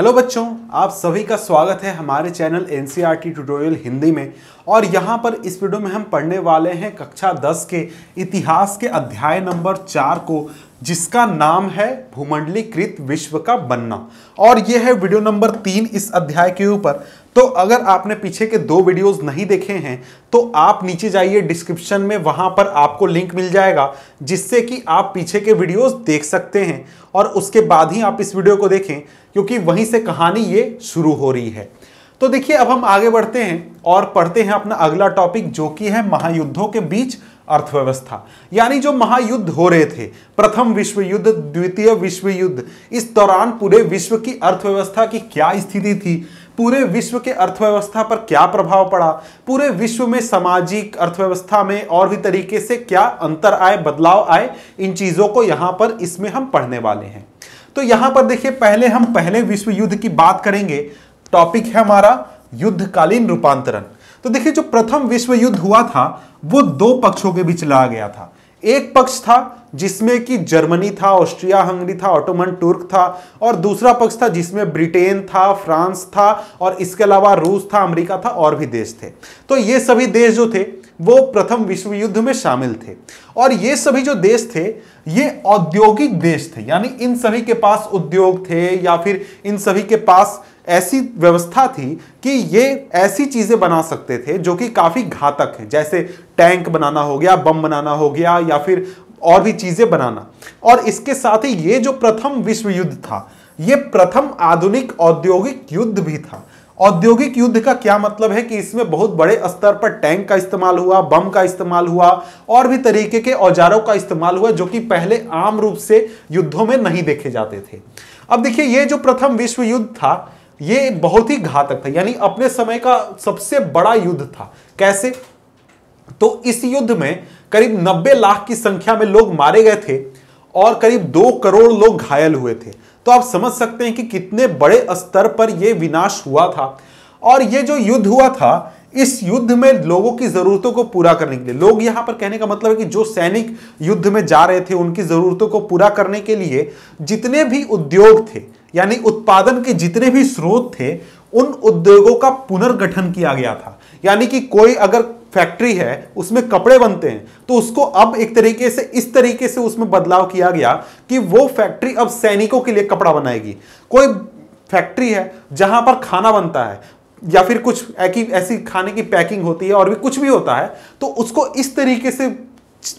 Hello बच्चों, आप सभी का स्वागत है हमारे चैनल एनसीईआरटी ट्यूटोरियल हिंदी में। और यहाँ पर इस वीडियो में हम पढ़ने वाले हैं कक्षा 10 के इतिहास के अध्याय नंबर 4 को, जिसका नाम है भूमंडलीकृत विश्व का बनना। और यह है वीडियो नंबर 3 इस अध्याय के ऊपर। तो अगर आपने पीछे के 2 वीडियोस नहीं देखे हैं तो आप नीचे जाइए डिस्क्रिप्शन में, वहां पर आपको लिंक मिल जाएगा जिससे कि आप पीछे के वीडियोस देख सकते हैं और उसके बाद ही आप इस वीडियो को देखें, क्योंकि वहीं से कहानी ये शुरू हो रही है। तो देखिए, अब हम आगे बढ़ते हैं और पढ़ते हैं अपना अगला टॉपिक, जो कि है महायुद्धों के बीच अर्थव्यवस्था। यानी जो महायुद्ध हो रहे थे, प्रथम विश्व युद्ध, द्वितीय विश्व युद्ध, इस दौरान पूरे विश्व की अर्थव्यवस्था की क्या स्थिति थी, पूरे विश्व के अर्थव्यवस्था पर क्या प्रभाव पड़ा, पूरे विश्व में सामाजिक अर्थव्यवस्था में और भी तरीके से क्या अंतर आए, बदलाव आए, इन चीजों को यहां पर इसमें हम पढ़ने वाले हैं। तो यहां पर देखिए, पहले हम पहले विश्व युद्ध की बात करेंगे। टॉपिक है हमारा युद्धकालीन रूपांतरण। तो देखिए, जो प्रथम विश्व युद्ध हुआ था वो 2 पक्षों के बीच लड़ा गया था। एक पक्ष था जिसमें कि जर्मनी था, ऑस्ट्रिया हंगरी था, ऑटोमन तुर्क था, और दूसरा पक्ष था जिसमें ब्रिटेन था, फ्रांस था, और इसके अलावा रूस था, अमेरिका था, और भी देश थे। तो ये सभी देश जो थे वो प्रथम विश्व युद्ध में शामिल थे। और ये सभी जो देश थे ये औद्योगिक देश थे, यानी इन सभी के पास उद्योग थे, या फिर इन सभी के पास ऐसी व्यवस्था थी कि ये ऐसी चीजें बना सकते थे जो कि काफी घातक है, जैसे टैंक बनाना हो गया, बम बनाना हो गया, या फिर और भी चीजें बनाना। और इसके साथ ही ये जो प्रथम विश्व युद्ध था ये प्रथम आधुनिक औद्योगिक युद्ध भी था। औद्योगिक युद्ध का क्या मतलब है कि इसमें बहुत बड़े स्तर पर टैंक का इस्तेमाल हुआ, बम का इस्तेमाल हुआ, और भी तरीके के औजारों का इस्तेमाल हुआ जो कि पहले आम रूप से युद्धों में नहीं देखे जाते थे। अब देखिए, ये जो प्रथम विश्व युद्ध था ये बहुत ही घातक था, यानी अपने समय का सबसे बड़ा युद्ध था। कैसे? तो इस युद्ध में करीब 90 लाख की संख्या में लोग मारे गए थे और करीब 2 करोड़ लोग घायल हुए थे। तो आप समझ सकते हैं कि कितने बड़े स्तर पर यह विनाश हुआ था। और यह जो युद्ध हुआ था, इस युद्ध में लोगों की जरूरतों को पूरा करने के लिए, लोग यहां पर कहने का मतलब है कि जो सैनिक युद्ध में जा रहे थे उनकी जरूरतों को पूरा करने के लिए जितने भी उद्योग थे, यानी उत्पादन के जितने भी स्रोत थे, उन उद्योगों का पुनर्गठन किया गया था। यानी कि कोई अगर फैक्ट्री है उसमें कपड़े बनते हैं तो उसको अब एक तरीके से इस तरीके से उसमें बदलाव किया गया कि वो फैक्ट्री अब सैनिकों के लिए कपड़ा बनाएगी। कोई फैक्ट्री है जहां पर खाना बनता है या फिर कुछ ऐसी खाने की पैकिंग होती है और भी कुछ भी होता है, तो उसको इस तरीके से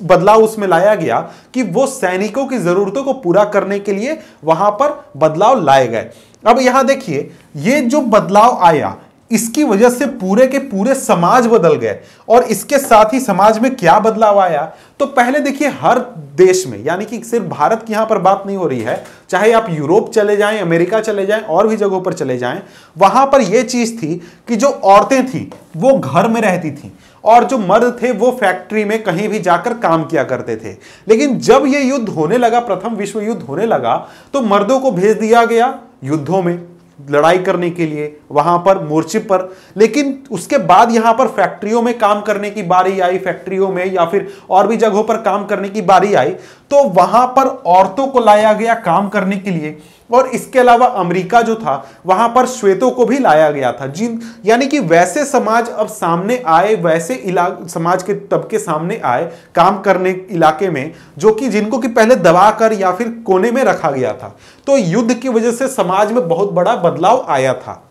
बदलाव उसमें लाया गया कि वो सैनिकों की जरूरतों को पूरा करने के लिए वहां पर बदलाव लाए गए। अब यहां देखिए, ये जो बदलाव आया इसकी वजह से पूरे के पूरे समाज बदल गए। और इसके साथ ही समाज में क्या बदलाव आया, तो पहले देखिए, हर देश में, यानी कि सिर्फ भारत की यहां पर बात नहीं हो रही है, चाहे आप यूरोप चले जाएं, अमेरिका चले जाएं, और भी जगहों पर चले जाएं, वहां पर यह चीज थी कि जो औरतें थी वो घर में रहती थी और जो मर्द थे वो फैक्ट्री में कहीं भी जाकर काम किया करते थे। लेकिन जब यह युद्ध होने लगा, प्रथम विश्व युद्ध होने लगा, तो मर्दों को भेज दिया गया युद्धों में लड़ाई करने के लिए, वहां पर मोर्चे पर। लेकिन उसके बाद यहां पर फैक्ट्रियों में काम करने की बारी आई, फैक्ट्रियों में या फिर और भी जगहों पर काम करने की बारी आई, तो वहां पर औरतों को लाया गया काम करने के लिए। और इसके अलावा अमेरिका जो था वहां पर श्वेतों को भी लाया गया था, यानी कि वैसे समाज अब सामने आए, वैसे समाज के तबके सामने आए काम करने इलाके में, जो कि जिनको कि पहले दबाकर या फिर कोने में रखा गया था। तो युद्ध की वजह से समाज में बहुत बड़ा बदलाव आया था।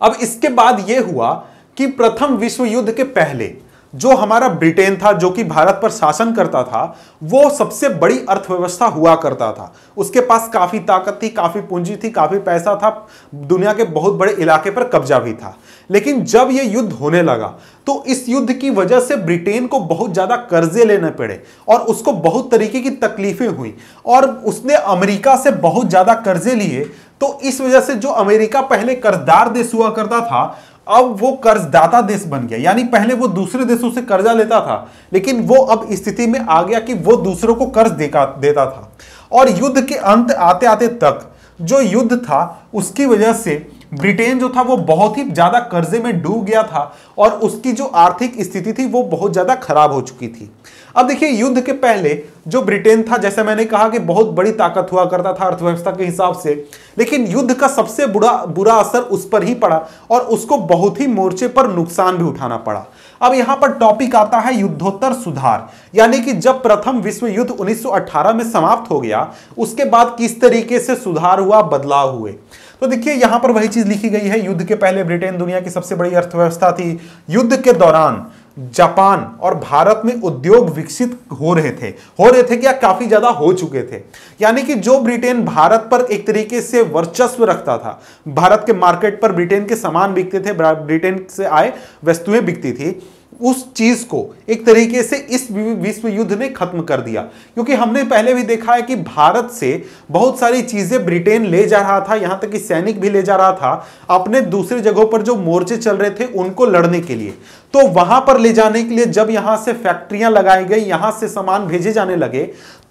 अब इसके बाद यह हुआ कि प्रथम विश्व युद्ध के पहले जो हमारा ब्रिटेन था, जो कि भारत पर शासन करता था, वो सबसे बड़ी अर्थव्यवस्था हुआ करता था। उसके पास काफी ताकत थी, काफी पूंजी थी, काफी पैसा था, दुनिया के बहुत बड़े इलाके पर कब्जा भी था। लेकिन जब ये युद्ध होने लगा तो इस युद्ध की वजह से ब्रिटेन को बहुत ज्यादा कर्जे लेने पड़े और उसको बहुत तरीके की तकलीफें हुई, और उसने अमेरिका से बहुत ज्यादा कर्जे लिए। तो इस वजह से जो अमेरिका पहले कर्जदार देश हुआ करता था, अब वो कर्जदाता देश बन गया। यानी पहले वो दूसरे देशों से कर्जा लेता था, लेकिन वो अब स्थिति में आ गया कि वो दूसरों को कर्ज देता था। और युद्ध के अंत आते आते तक जो युद्ध था उसकी वजह से ब्रिटेन जो था वो बहुत ही ज्यादा कर्जे में डूब गया था और उसकी जो आर्थिक स्थिति थी वो बहुत ज्यादा खराब हो चुकी थी। अब देखिए, युद्ध के पहले जो ब्रिटेन था, जैसे मैंने कहा कि बहुत बड़ी ताकत हुआ करता था अर्थव्यवस्था के हिसाब से, लेकिन युद्ध का सबसे बुरा असर उस पर ही पड़ा और उसको बहुत ही मोर्चे पर नुकसान भी उठाना पड़ा। अब यहां पर टॉपिक आता है युद्धोत्तर सुधार, यानी कि जब प्रथम विश्व युद्ध 1918 में समाप्त हो गया, उसके बाद किस तरीके से सुधार हुआ, बदलाव हुए। तो देखिए यहां पर वही चीज लिखी गई है। युद्ध के पहले ब्रिटेन दुनिया की सबसे बड़ी अर्थव्यवस्था थी। युद्ध के दौरान जापान और भारत में उद्योग विकसित हो रहे थे क्या, काफी ज्यादा हो चुके थे। यानी कि जो ब्रिटेन भारत पर एक तरीके से वर्चस्व रखता था, भारत के मार्केट पर ब्रिटेन के सामान बिकते थे, ब्रिटेन से आए वस्तुएं बिकती थी, उस चीज को एक तरीके से इस विश्व युद्ध ने खत्म कर दिया। क्योंकि हमने पहले भी देखा है कि भारत से बहुत सारी चीजें ब्रिटेन ले जा रहा था, यहां तक कि सैनिक भी ले जा रहा था अपने दूसरी जगहों पर जो मोर्चे चल रहे थे उनको लड़ने के लिए। तो वहां पर ले जाने के लिए जब यहां से फैक्ट्रियां लगाई गई, यहां से सामान भेजे जाने लगे,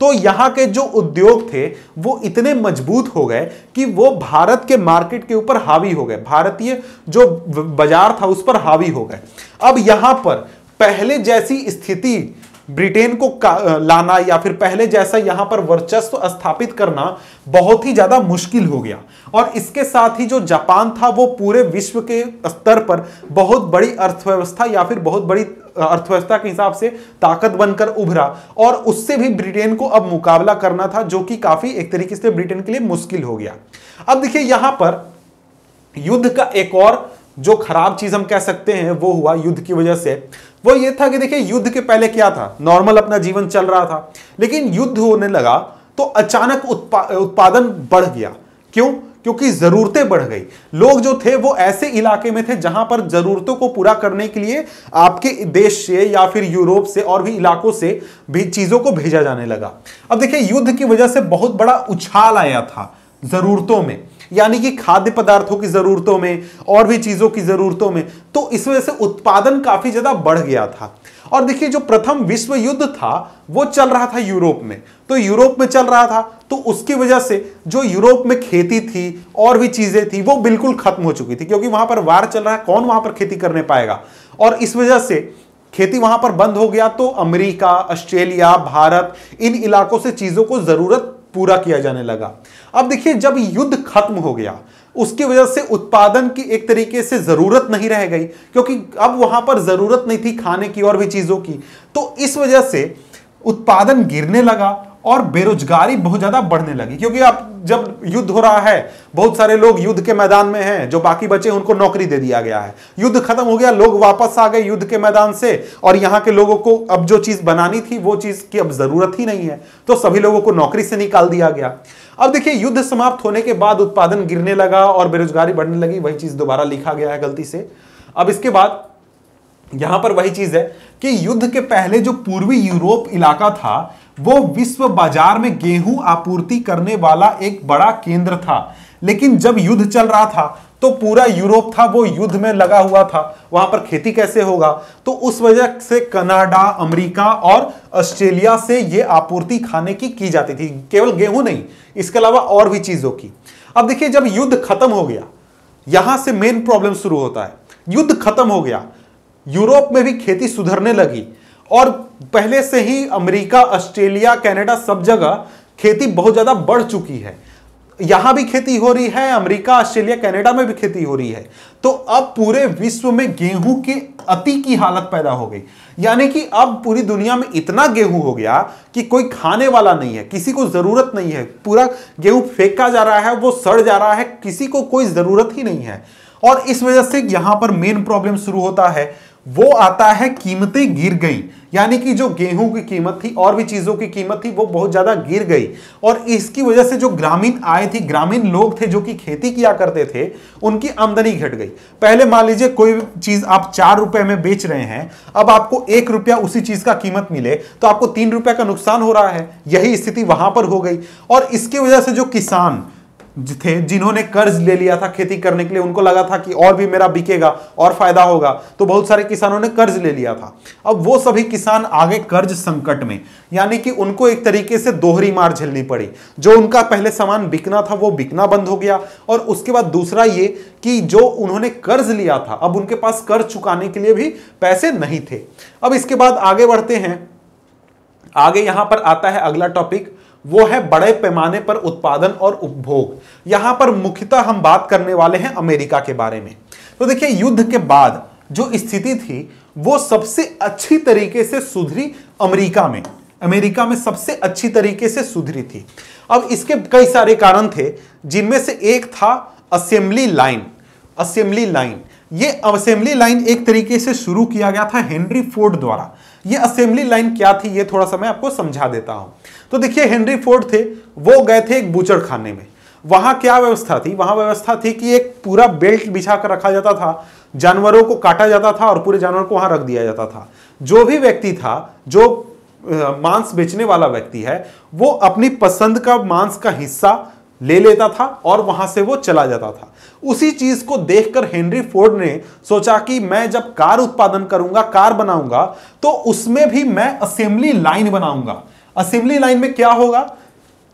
तो यहां के जो उद्योग थे वो इतने मजबूत हो गए कि वो भारत के मार्केट के ऊपर हावी हो गए, भारतीय जो बाजार था उस पर हावी हो गए। अब यहां पर पहले जैसी स्थिति ब्रिटेन को लाना या फिर पहले जैसा यहां पर वर्चस्व स्थापित करना बहुत ही ज्यादा मुश्किल हो गया। और इसके साथ ही जो जापान था वो पूरे विश्व के स्तर पर बहुत बड़ी अर्थव्यवस्था या फिर बहुत बड़ी अर्थव्यवस्था के हिसाब से ताकत बनकर उभरा और उससे भी ब्रिटेन को अब मुकाबला करना था, जो कि काफी एक तरीके से ब्रिटेन के लिए मुश्किल हो गया। अब देखिए यहां पर युद्ध का एक और जो खराब चीज हम कह सकते हैं वो हुआ युद्ध की वजह से, वो ये था कि देखिए युद्ध के पहले क्या था, नॉर्मल अपना जीवन चल रहा था, लेकिन युद्ध होने लगा तो अचानक उत्पादन बढ़ गया। क्यों? क्योंकि जरूरतें बढ़ गई। लोग जो थे वो ऐसे इलाके में थे जहां पर जरूरतों को पूरा करने के लिए आपके देश से या फिर यूरोप से और भी इलाकों से भी चीजों को भेजा जाने लगा। अब देखिए युद्ध की वजह से बहुत बड़ा उछाल आया था जरूरतों में, यानी कि खाद्य पदार्थों की जरूरतों में और भी चीजों की जरूरतों में, तो इस वजह से उत्पादन काफी ज्यादा बढ़ गया था। और देखिए जो प्रथम विश्व युद्ध था वो चल रहा था यूरोप में, तो यूरोप में चल रहा था तो उसकी वजह से जो यूरोप में खेती थी और भी चीजें थी वो बिल्कुल खत्म हो चुकी थी, क्योंकि वहां पर वार चल रहा है, कौन वहां पर खेती करने पाएगा। और इस वजह से खेती वहां पर बंद हो गया, तो अमेरिका, ऑस्ट्रेलिया, भारत, इन इलाकों से चीजों को जरूरत पूरा किया जाने लगा। अब देखिए जब युद्ध खत्म हो गया उसकी वजह से उत्पादन की एक तरीके से जरूरत नहीं रह गई, क्योंकि अब वहां पर जरूरत नहीं थी खाने की और भी चीजों की, तो इस वजह से उत्पादन गिरने लगा और बेरोजगारी बहुत ज्यादा बढ़ने लगी। क्योंकि आप जब युद्ध हो रहा है, बहुत सारे लोग युद्ध के मैदान में हैं, जो बाकी बचे उनको नौकरी दे दिया गया है, युद्ध खत्म हो गया, लोग वापस आ गए युद्ध के मैदान से और यहां के लोगों को अब जो चीज बनानी थी वो चीज की अब जरूरत ही नहीं है, तो सभी लोगों को नौकरी से निकाल दिया गया। अब देखिए युद्ध समाप्त होने के बाद उत्पादन गिरने लगा और बेरोजगारी बढ़ने लगी, वही चीज दोबारा लिखा गया है गलती से। अब इसके बाद यहां पर वही चीज है कि युद्ध के पहले जो पूर्वी यूरोप इलाका था वो विश्व बाजार में गेहूं आपूर्ति करने वाला एक बड़ा केंद्र था, लेकिन जब युद्ध चल रहा था तो पूरा यूरोप था वो युद्ध में लगा हुआ था, वहां पर खेती कैसे होगा, तो उस वजह से कनाडा, अमेरिका और ऑस्ट्रेलिया से ये आपूर्ति खाने की जाती थी, केवल गेहूं नहीं, इसके अलावा और भी चीजों की। अब देखिए जब युद्ध खत्म हो गया, यहां से मेन प्रॉब्लम शुरू होता है। युद्ध खत्म हो गया, यूरोप में भी खेती सुधरने लगी और पहले से ही अमेरिका, ऑस्ट्रेलिया, कनाडा सब जगह खेती बहुत ज्यादा बढ़ चुकी है। यहां भी खेती हो रही है, अमेरिका, ऑस्ट्रेलिया, कनाडा में भी खेती हो रही है। तो अब पूरे विश्व में गेहूं के अति की हालत पैदा हो गई, यानी कि अब पूरी दुनिया में इतना गेहूं हो गया कि कोई खाने वाला नहीं है, किसी को जरूरत नहीं है, पूरा गेहूं फेंका जा रहा है, वो सड़ जा रहा है, किसी को कोई जरूरत ही नहीं है। और इस वजह से यहां पर मेन प्रॉब्लम शुरू होता है, वो आता है कीमतें गिर गई, यानी कि जो गेहूं की कीमत थी और भी चीजों की कीमत थी वो बहुत ज्यादा गिर गई। और इसकी वजह से जो ग्रामीण आय थी, ग्रामीण लोग थे जो कि खेती किया करते थे, उनकी आमदनी घट गई। पहले मान लीजिए कोई चीज आप 4 रुपए में बेच रहे हैं, अब आपको 1 रुपया उसी चीज का कीमत मिले तो आपको 3 रुपया का नुकसान हो रहा है। यही स्थिति वहां पर हो गई। और इसकी वजह से जो किसान थे जिन्होंने कर्ज ले लिया था खेती करने के लिए, उनको लगा था कि और भी मेरा बिकेगा और फायदा होगा, तो बहुत सारे किसानों ने कर्ज ले लिया था। अब वो सभी किसान आगे कर्ज संकट में, यानी कि उनको एक तरीके से दोहरी मार झेलनी पड़ी। जो उनका पहले सामान बिकना था वो बिकना बंद हो गया, और उसके बाद दूसरा ये कि जो उन्होंने कर्ज लिया था अब उनके पास कर्ज चुकाने के लिए भी पैसे नहीं थे। अब इसके बाद आगे बढ़ते हैं। आगे यहां पर आता है अगला टॉपिक, वो है बड़े पैमाने पर उत्पादन और उपभोग। यहां पर मुख्यतः हम बात करने वाले हैं अमेरिका के बारे में। तो देखिए, युद्ध के बाद जो स्थिति थी वो सबसे अच्छी तरीके से सुधरी अमेरिका में सबसे अच्छी तरीके से सुधरी थी। अब इसके कई सारे कारण थे, जिनमें से एक था असेंबली लाइन। ये असेंबली लाइन एक तरीके से शुरू किया गया था हेनरी फोर्ड द्वारा। ये असेंबली लाइन क्या थी, ये थोड़ा सा मैं आपको समझा देता हूं। तो देखिए, हेनरी फोर्ड थे, वो गए थे एक बूचड़ खाने में। वहां क्या व्यवस्था थी, वहां व्यवस्था थी कि एक पूरा बेल्ट बिछा कर रखा जाता था, जानवरों को काटा जाता था और पूरे जानवर को वहां रख दिया जाता था। जो भी व्यक्ति था, जो मांस बेचने वाला व्यक्ति है, वो अपनी पसंद का मांस का हिस्सा ले लेता था और वहां से वो चला जाता था। उसी चीज को देखकर हेनरी फोर्ड ने सोचा कि मैं जब कार उत्पादन करूंगा, कार बनाऊंगा, तो उसमें भी मैं असेंबली लाइन बनाऊंगा। असेंबली लाइन में क्या होगा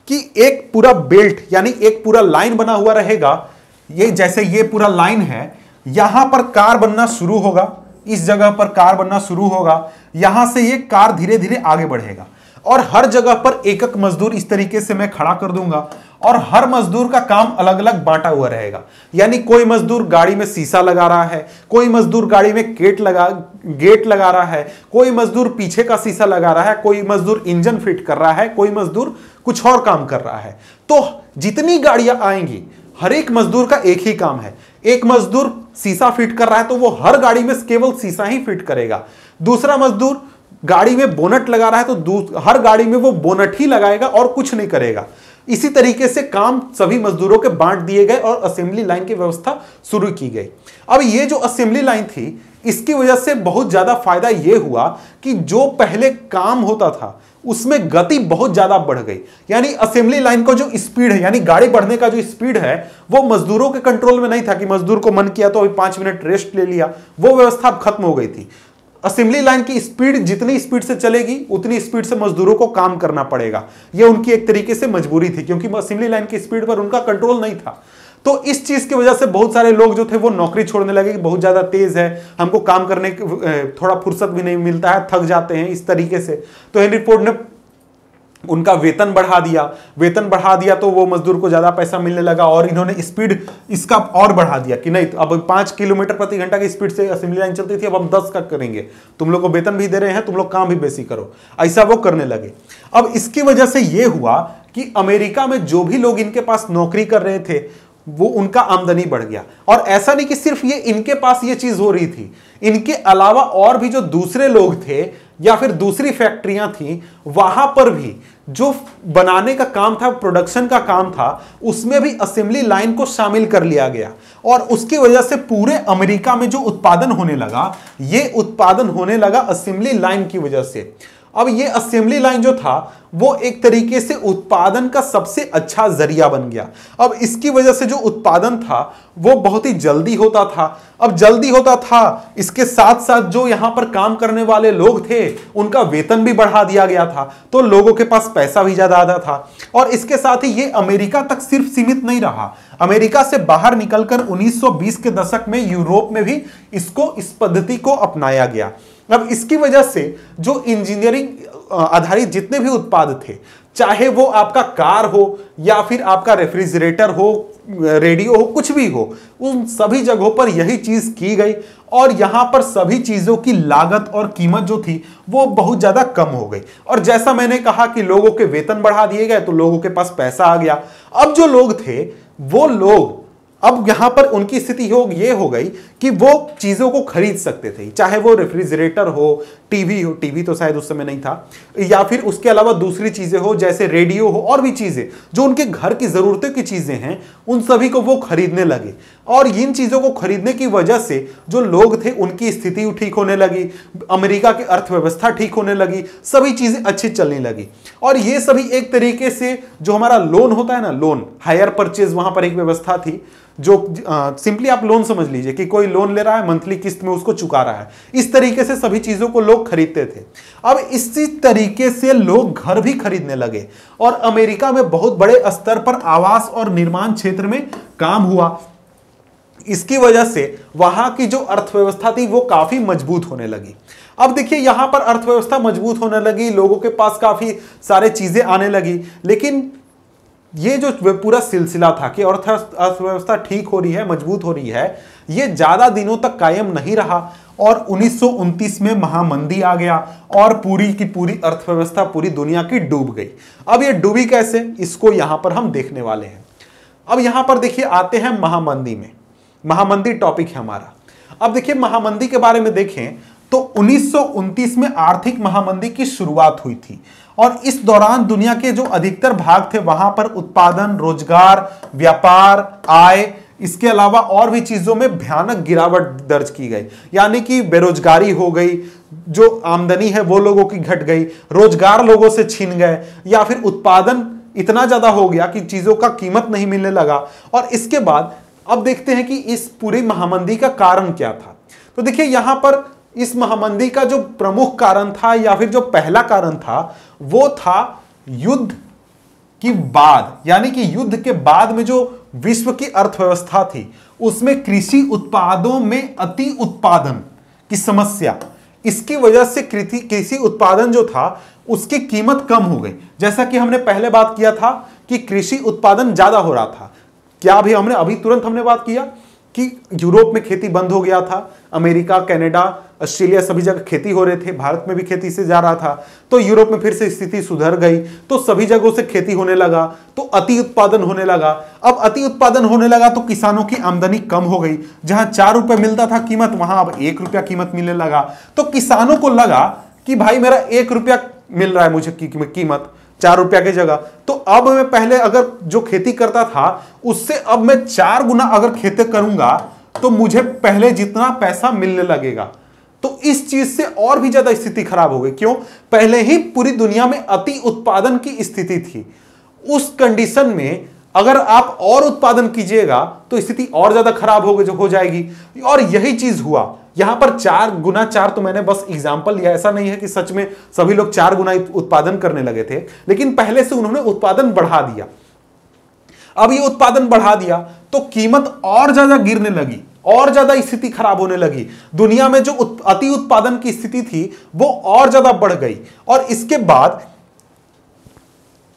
कि एक पूरा बेल्ट यानी एक पूरा लाइन बना हुआ रहेगा। ये जैसे ये पूरा लाइन है, यहां पर कार बनना शुरू होगा, इस जगह पर कार बनना शुरू होगा, यहां से ये कार धीरे धीरे आगे बढ़ेगा और हर जगह पर एक एक मजदूर इस तरीके से मैं खड़ा कर दूंगा और हर मजदूर का काम अलग अलग बांटा हुआ रहेगा। यानी कोई मजदूर गाड़ी में शीशा लगा रहा है, कोई मजदूर गाड़ी में गेट लगा रहा है, कोई मजदूर पीछे का शीशा लगा रहा है, कोई मजदूर इंजन फिट कर रहा है, कोई मजदूर कुछ और काम कर रहा है। तो जितनी गाड़ियां आएंगी, हर एक मजदूर का एक ही काम है। एक मजदूर शीशा फिट कर रहा है तो वो हर गाड़ी में केवल शीशा ही फिट करेगा। दूसरा मजदूर गाड़ी में बोनट लगा रहा है तो हर गाड़ी में वो बोनट ही लगाएगा और कुछ नहीं करेगा। इसी तरीके से काम सभी मजदूरों के बांट दिए गए और असेंबली लाइन की व्यवस्था शुरू की गई। अब ये जो असेंबली लाइन थी, इसकी वजह से बहुत ज्यादा फायदा यह हुआ कि जो पहले काम होता था उसमें गति बहुत ज्यादा बढ़ गई। यानी असेंबली लाइन का जो स्पीड है, यानी गाड़ी बढ़ने का जो स्पीड है, वो मजदूरों के कंट्रोल में नहीं था कि मजदूर को मन किया तो अभी 5 मिनट रेस्ट ले लिया। वो व्यवस्था अब खत्म हो गई थी। असेंबली लाइन की स्पीड जितनी स्पीड से चलेगी उतनी स्पीड से मजदूरों को काम करना पड़ेगा। यह उनकी एक तरीके से मजबूरी थी, क्योंकि असेंबली लाइन की स्पीड पर उनका कंट्रोल नहीं था। तो इस चीज की वजह से बहुत सारे लोग जो थे वो नौकरी छोड़ने लगे कि बहुत ज्यादा तेज है, हमको काम करने थोड़ा फुर्सत भी नहीं मिलता है, थक जाते हैं इस तरीके से। तो हेनरी फोर्ड ने उनका वेतन बढ़ा दिया तो वो मजदूर को ज्यादा पैसा मिलने लगा और इन्होंने स्पीड इसका और बढ़ा दिया कि नहीं, अब 5 किलोमीटर प्रति घंटा की स्पीड से असेंबली लाइन चलती थी, अब हम 10 का करेंगे, तुम लोग को वेतन भी दे रहे हैं, तुम लोग काम भी बेसी करो, ऐसा वो करने लगे। अब इसकी वजह से ये हुआ कि अमेरिका में जो भी लोग इनके पास नौकरी कर रहे थे वो उनका आमदनी बढ़ गया। और ऐसा नहीं कि सिर्फ ये इनके पास ये चीज हो रही थी, इनके अलावा और भी जो दूसरे लोग थे या फिर दूसरी फैक्ट्रियां थी, वहां पर भी जो बनाने का काम था, प्रोडक्शन का काम था, उसमें भी असेंबली लाइन को शामिल कर लिया गया। और उसकी वजह से पूरे अमेरिका में जो उत्पादन होने लगा, ये उत्पादन होने लगा असेंबली लाइन की वजह से। अब ये असेंबली लाइन जो था वो एक तरीके से उत्पादन का सबसे अच्छा जरिया बन गया। अब इसकी वजह से जो उत्पादन था वो बहुत ही जल्दी होता था। अब जल्दी होता था, इसके साथ साथ जो यहां पर काम करने वाले लोग थे उनका वेतन भी बढ़ा दिया गया था, तो लोगों के पास पैसा भी ज्यादा आता था। और इसके साथ ही ये अमेरिका तक सिर्फ सीमित नहीं रहा, अमेरिका से बाहर निकलकर 1920 के दशक में यूरोप में भी इस पद्धति को अपनाया गया। अब इसकी वजह से जो इंजीनियरिंग आधारित जितने भी उत्पाद थे, चाहे वो आपका कार हो या फिर आपका रेफ्रिजरेटर हो, रेडियो हो, कुछ भी हो, उन सभी जगहों पर यही चीज की गई। और यहां पर सभी चीजों की लागत और कीमत जो थी वो बहुत ज्यादा कम हो गई। और जैसा मैंने कहा कि लोगों के वेतन बढ़ा दिए गए तो लोगों के पास पैसा आ गया। अब जो लोग थे वो लोग, अब यहां पर उनकी स्थिति ये हो गई कि वो चीजों को खरीद सकते थे, चाहे वो रेफ्रिजरेटर हो, टीवी तो शायद उस समय नहीं था, या फिर उसके अलावा दूसरी चीजें हो जैसे रेडियो हो, और भी चीजें जो उनके घर की जरूरतों की चीजें हैं, उन सभी को वो खरीदने लगे। और इन चीजों को खरीदने की वजह से जो लोग थे उनकी स्थिति ठीक होने लगी, अमेरिका की अर्थव्यवस्था ठीक होने लगी, सभी चीजें अच्छी चलने लगी। और ये सभी एक तरीके से जो हमारा लोन होता है ना, लोन, हायर परचेज, वहां पर एक व्यवस्था थी जो सिंपली आप लोन समझ लीजिए कि कोई लोन ले रहा है, मंथली किस्त में उसको चुका रहा है। इस तरीके से सभी चीजों को लोग खरीदते थे। अब इसी तरीके से लोग घर भी खरीदने लगे और अमेरिका में बहुत बड़े स्तर पर आवास और निर्माण क्षेत्र में काम हुआ। इसकी वजह से वहां की जो अर्थव्यवस्था थी वो काफी मजबूत होने लगी। अब देखिए यहां पर अर्थव्यवस्था मजबूत होने लगी, लोगों के पास काफी सारे चीजें आने लगी, लेकिन ये जो पूरा सिलसिला था कि अर्थव्यवस्था ठीक हो रही है, मजबूत हो रही है, ये ज्यादा दिनों तक कायम नहीं रहा और 1929 में महामंदी आ गया और पूरी की पूरी अर्थव्यवस्था पूरी दुनिया की डूब गई। अब ये डूबी कैसे, इसको यहां पर हम देखने वाले हैं। अब यहां पर देखिए आते हैं महामंदी में, महामंदी टॉपिक है हमारा। अब देखिए महामंदी के बारे में देखें तो 1929 में आर्थिक महामंदी की शुरुआत हुई थी और इस दौरान दुनिया के जो अधिकतर भाग थे वहां पर उत्पादन, रोजगार, व्यापार, आय, इसके अलावा और भी चीजों में भयानक गिरावट दर्ज की गई। यानी कि बेरोजगारी हो गई, जो आमदनी है वो लोगों की घट गई, रोजगार लोगों से छीन गए, या फिर उत्पादन इतना ज्यादा हो गया कि चीजों का कीमत नहीं मिलने लगा। और इसके बाद अब देखते हैं कि इस पूरी महामंदी का कारण क्या था। तो देखिए यहां पर इस महामंदी का जो प्रमुख कारण था या फिर जो पहला कारण था वो था युद्ध की बाद, यानी कि युद्ध के बाद में जो विश्व की अर्थव्यवस्था थी उसमें कृषि उत्पादों में अति उत्पादन की समस्या, इसकी वजह से कृषि उत्पादन जो था उसकी कीमत कम हो गई। जैसा कि हमने पहले बात किया था कि कृषि उत्पादन ज्यादा हो रहा था, क्या अभी तुरंत हमने बात किया कि यूरोप में खेती बंद हो गया था, अमेरिका, कनाडा, ऑस्ट्रेलिया सभी जगह खेती हो रहे थे, भारत में भी खेती से जा रहा था, तो यूरोप में फिर से स्थिति सुधर गई, तो सभी जगहों से खेती होने लगा, तो अति उत्पादन होने लगा। अब अति उत्पादन होने लगा तो किसानों की आमदनी कम हो गई, जहां 4 रुपए मिलता था कीमत वहां अब 1 रुपया कीमत मिलने लगा। तो किसानों को लगा कि भाई मेरा 1 रुपया मिल रहा है मुझे कीमत 4 रुपया की जगह, तो अब मैं पहले अगर जो खेती करता था उससे अब मैं 4 गुना अगर खेती करूंगा तो मुझे पहले जितना पैसा मिलने लगेगा। तो इस चीज से और भी ज्यादा स्थिति खराब हो गई। क्यों? पहले ही पूरी दुनिया में अति उत्पादन की स्थिति थी, उस कंडीशन में अगर आप और उत्पादन कीजिएगा तो स्थिति और ज्यादा खराब हो जाएगी। और यही चीज हुआ यहां पर 4 गुना 4, तो मैंने बस एग्जांपल लिया, ऐसा नहीं है कि सच में सभी लोग 4 गुना उत्पादन करने लगे थे, लेकिन पहले से उन्होंने उत्पादन बढ़ा दिया। अब ये उत्पादन बढ़ा दिया तो कीमत और ज्यादा गिरने लगी, और ज्यादा स्थिति खराब होने लगी। दुनिया में जो अति उत्पादन की स्थिति थी वो और ज्यादा बढ़ गई। और इसके बाद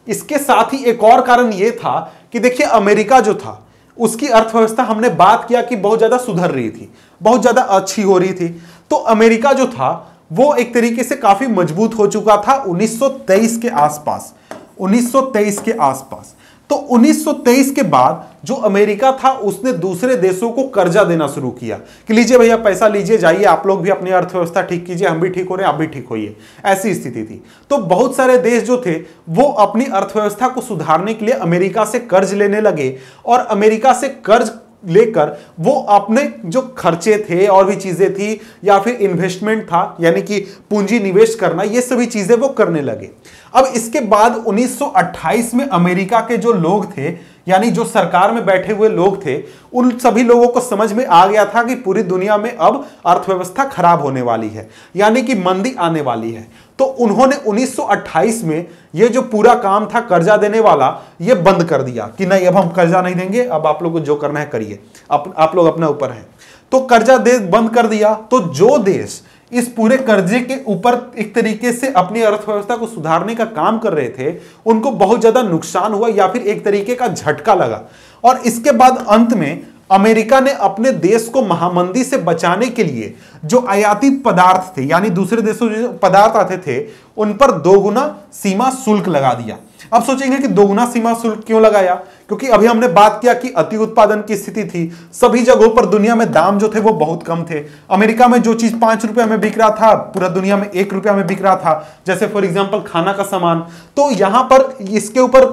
इसके साथ ही एक और कारण यह था कि देखिए अमेरिका जो था उसकी अर्थव्यवस्था हमने बात किया कि बहुत ज्यादा सुधर रही थी, बहुत ज्यादा अच्छी हो रही थी। तो अमेरिका जो था वो एक तरीके से काफी मजबूत हो चुका था 1923 के आसपास, 1923 के आसपास। तो 1923 के बाद जो अमेरिका था उसने दूसरे देशों को कर्जा देना शुरू किया कि लीजिए भैया पैसा लीजिए, जाइए आप लोग भी अपनी अर्थव्यवस्था ठीक कीजिए, हम भी ठीक हो रहे हैं, आप भी ठीक होइए। ऐसी स्थिति थी। तो बहुत सारे देश जो थे वो अपनी अर्थव्यवस्था को सुधारने के लिए अमेरिका से कर्ज लेने लगे और अमेरिका से कर्ज लेकर वो अपने जो खर्चे थे और भी चीजें थी या फिर इन्वेस्टमेंट था, यानी कि पूंजी निवेश करना, ये सभी चीजें वो करने लगे। अब इसके बाद 1928 में अमेरिका के जो लोग थे, यानी जो सरकार में बैठे हुए लोग थे, उन सभी लोगों को समझ में आ गया था कि पूरी दुनिया में अब अर्थव्यवस्था खराब होने वाली है, यानी कि मंदी आने वाली है। तो उन्होंने 1928 में ये जो पूरा काम था कर्जा देने वाला, ये बंद कर दिया कि नहीं अब हम कर्जा नहीं देंगे, अब आप लोग को जो करना है करिए, आप लोग अपने ऊपर हैं। तो कर्जा दे बंद कर दिया। तो जो देश इस पूरे कर्जे के ऊपर एक तरीके से अपनी अर्थव्यवस्था को सुधारने का काम कर रहे थे, उनको बहुत ज्यादा नुकसान हुआ या फिर एक तरीके का झटका लगा। और इसके बाद अंत में अमेरिका ने अपने देश को महामंदी से बचाने के लिए जो आयातित पदार्थ थे, यानी दूसरे देशों से जो पदार्थ आते थे, उन पर 2 गुना सीमा शुल्क लगा दिया। अब सोचेंगे कि 2 गुना सीमा शुल्क क्यों लगाया? क्योंकि अभी हमने बात किया कि अति उत्पादन की स्थिति थी, सभी जगहों पर दुनिया में दाम जो थे वो बहुत कम थे। अमेरिका में जो चीज 5 रुपया में बिक रहा था, पूरा दुनिया में 1 रुपया में बिक रहा था, जैसे फॉर एग्जाम्पल खाना का सामान। तो यहां पर इसके ऊपर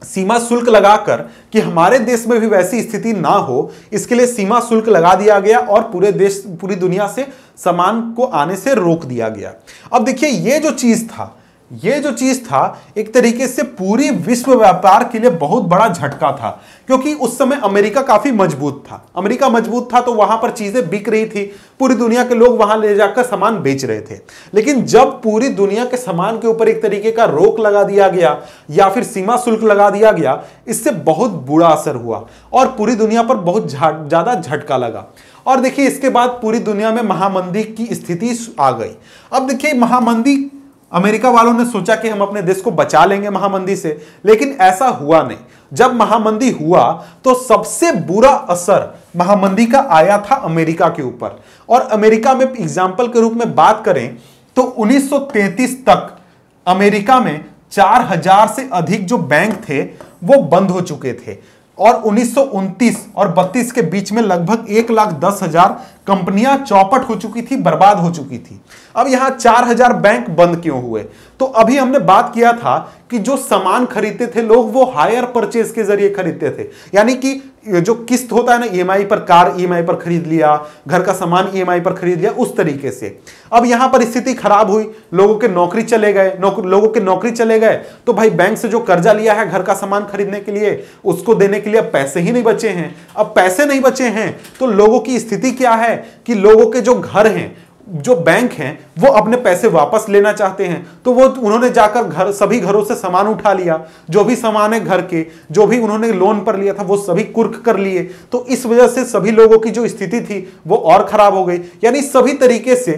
सीमा शुल्क लगाकर कि हमारे देश में भी वैसी स्थिति ना हो, इसके लिए सीमा शुल्क लगा दिया गया और पूरी दुनिया से सामान को आने से रोक दिया गया। अब देखिए ये जो चीज था ये जो चीज था एक तरीके से पूरी विश्व व्यापार के लिए बहुत बड़ा झटका था, क्योंकि उस समय अमेरिका काफी मजबूत था। अमेरिका मजबूत था तो वहां पर चीजें बिक रही थी, पूरी दुनिया के लोग वहां ले जाकर सामान बेच रहे थे। लेकिन जब पूरी दुनिया के सामान के ऊपर एक तरीके का रोक लगा दिया गया या फिर सीमा शुल्क लगा दिया गया, इससे बहुत बुरा असर हुआ और पूरी दुनिया पर बहुत ज्यादा झटका लगा। और देखिए इसके बाद पूरी दुनिया में महामंदी की स्थिति आ गई। अब देखिए महामंदी, अमेरिका वालों ने सोचा कि हम अपने देश को बचा लेंगे महामंदी से, लेकिन ऐसा हुआ नहीं। जब महामंदी हुआ तो सबसे बुरा असर महामंदी का आया था अमेरिका के ऊपर। और अमेरिका में एग्जाम्पल के रूप में बात करें तो 1933 तक अमेरिका में 4000 से अधिक जो बैंक थे वो बंद हो चुके थे, और 1929 और 32 के बीच में लगभग 1,10,000 कंपनियां चौपट हो चुकी थी, बर्बाद हो चुकी थी। अब यहां 4000 बैंक बंद क्यों हुए? तो अभी हमने बात किया था कि जो सामान खरीदते थे लोग वो हायर परचेज के जरिए खरीदते थे, यानी कि जो किस्त होता है ना, ईएमआई पर, कार ईएमआई पर खरीद लिया, घर का सामान ईएमआई पर खरीद लिया, उस तरीके से। अब यहां पर स्थिति खराब हुई, लोगों के नौकरी चले गए, लोगों के नौकरी चले गए तो भाई बैंक से जो कर्जा लिया है घर का सामान खरीदने के लिए, उसको देने के लिए अब पैसे ही नहीं बचे हैं। अब पैसे नहीं बचे हैं तो लोगों की स्थिति क्या है कि लोगों के जो घर हैं, जो बैंक हैं, वो अपने पैसे वापस लेना चाहते हैं। तो वो उन्होंने जाकर सभी घरों से सामान उठा लिया, जो भी सामान है घर के, जो भी उन्होंने लोन पर लिया था वो सभी कुर्क कर लिए। तो इस वजह से सभी लोगों की जो स्थिति थी वो और खराब हो गई, यानी सभी तरीके से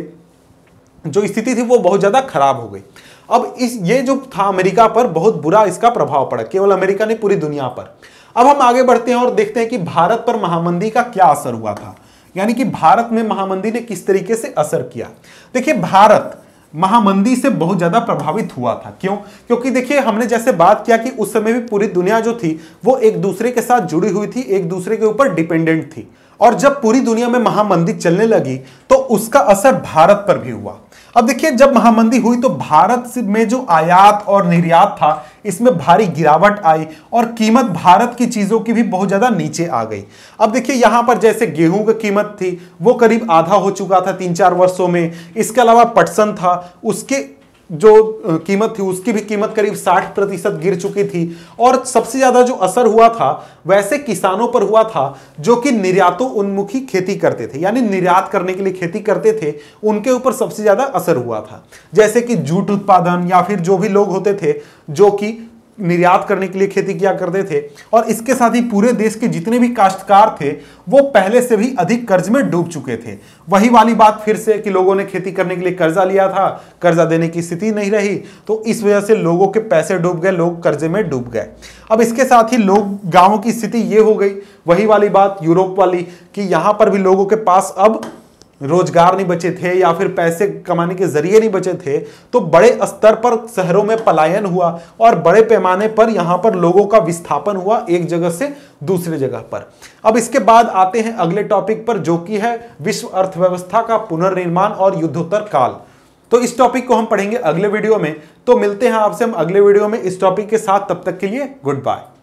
जो स्थिति थी वो बहुत ज्यादा खराब हो गई। अब ये जो था अमेरिका पर बहुत बुरा इसका प्रभाव पड़ा, केवल अमेरिका नहीं पूरी दुनिया पर। अब हम आगे बढ़ते हैं और देखते हैं कि भारत पर महामंदी का क्या असर हुआ था, यानी कि भारत में महामंदी ने किस तरीके से असर किया। देखिए भारत महामंदी से बहुत ज्यादा प्रभावित हुआ था। क्यों? क्योंकि देखिए हमने जैसे बात किया कि उस समय भी पूरी दुनिया जो थी वो एक दूसरे के साथ जुड़ी हुई थी, एक दूसरे के ऊपर डिपेंडेंट थी। और जब पूरी दुनिया में महामंदी चलने लगी तो उसका असर भारत पर भी हुआ। अब देखिए जब महामंदी हुई तो भारत में जो आयात और निर्यात था इसमें भारी गिरावट आई और कीमत भारत की चीजों की भी बहुत ज्यादा नीचे आ गई। अब देखिए यहां पर जैसे गेहूं की कीमत थी वो करीब आधा हो चुका था 3-4 वर्षों में। इसके अलावा पटसन था, उसके जो कीमत थी उसकी भी कीमत करीब 60% गिर चुकी थी। और सबसे ज्यादा जो असर हुआ था वैसे किसानों पर हुआ था जो कि निर्यातों उन्मुखी खेती करते थे, यानी निर्यात करने के लिए खेती करते थे, उनके ऊपर सबसे ज्यादा असर हुआ था। जैसे कि जूट उत्पादन या फिर जो भी लोग होते थे जो कि निर्यात करने के लिए खेती किया करते थे। और इसके साथ ही पूरे देश के जितने भी काश्तकार थे वो पहले से भी अधिक कर्ज में डूब चुके थे। वही वाली बात फिर से कि लोगों ने खेती करने के लिए कर्जा लिया था, कर्जा देने की स्थिति नहीं रही, तो इस वजह से लोगों के पैसे डूब गए, लोग कर्जे में डूब गए। अब इसके साथ ही लोग गांवों की स्थिति ये हो गई, वही वाली बात यूरोप वाली, कि यहां पर भी लोगों के पास अब रोजगार नहीं बचे थे या फिर पैसे कमाने के जरिए नहीं बचे थे, तो बड़े स्तर पर शहरों में पलायन हुआ और बड़े पैमाने पर यहां पर लोगों का विस्थापन हुआ एक जगह से दूसरे जगह पर। अब इसके बाद आते हैं अगले टॉपिक पर जो कि है विश्व अर्थव्यवस्था का पुनर्निर्माण और युद्धोत्तर काल। तो इस टॉपिक को हम पढ़ेंगे अगले वीडियो में। तो मिलते हैं आपसे हम अगले वीडियो में इस टॉपिक के साथ, तब तक के लिए गुड बाय।